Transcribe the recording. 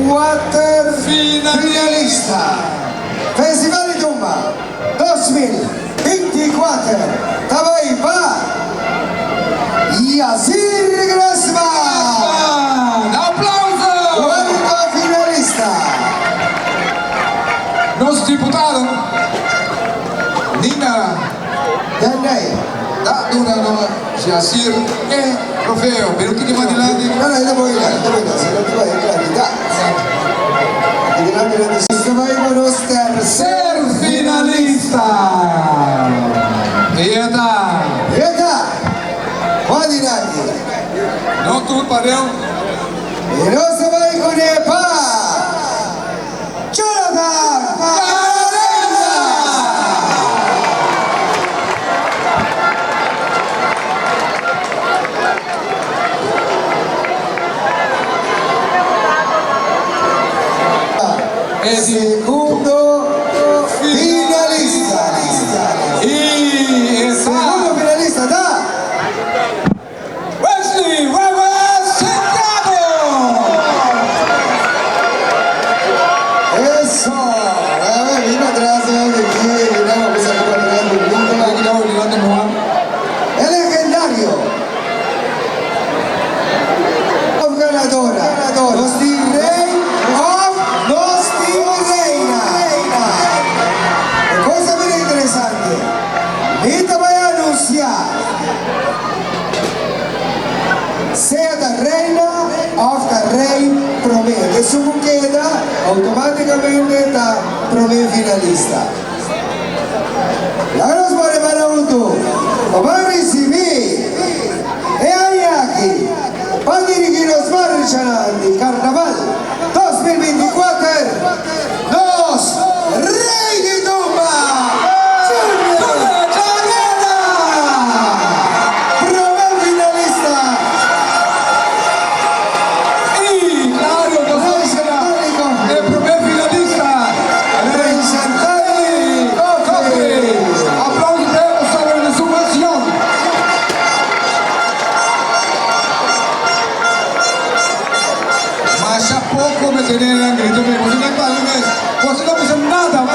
quarter finalista. Festival de Tumba 2024. Tabay va Yasir Grassman. ¡Aplauso! Cuarto finalista. Nos diputados Nina Danay. Duna no Yasir trofeo per tutti quanti No, ito po ilan. Sila di ba yung kandidat? Hindi namin natin sabay mo nos tercer finalista. Eta. Eka. Wadi natin. No tu pareu. Pero sabay ko pa. Jonathan Cadenza. Segundo finalista. Y Segundo finalista da Wesley Ramos Santiago. eso. A ver, vino atrás de aquí. Miramos que sacó atrás del mundo. El legendario. Ganadora. Los Rey of Los Reina. Cosa muy interesante. Ahorita voy a anunciar. Sea la reina of the rey promedio. Que su queda automáticamente está promedio finalista. La nos va a preparar un tour. Va a recibir. E hay aquí. Para dirigir los barrios Chanandi. Carnaval 2024. Los Rey de Tumba. Junior Chanada. Promedio finalista. Y Claudio Cosocera, el primer finalista. Rey Santani. Cofre. Aplausos sobre la subvención. Mas há pouco me tenían grito, você não está nada.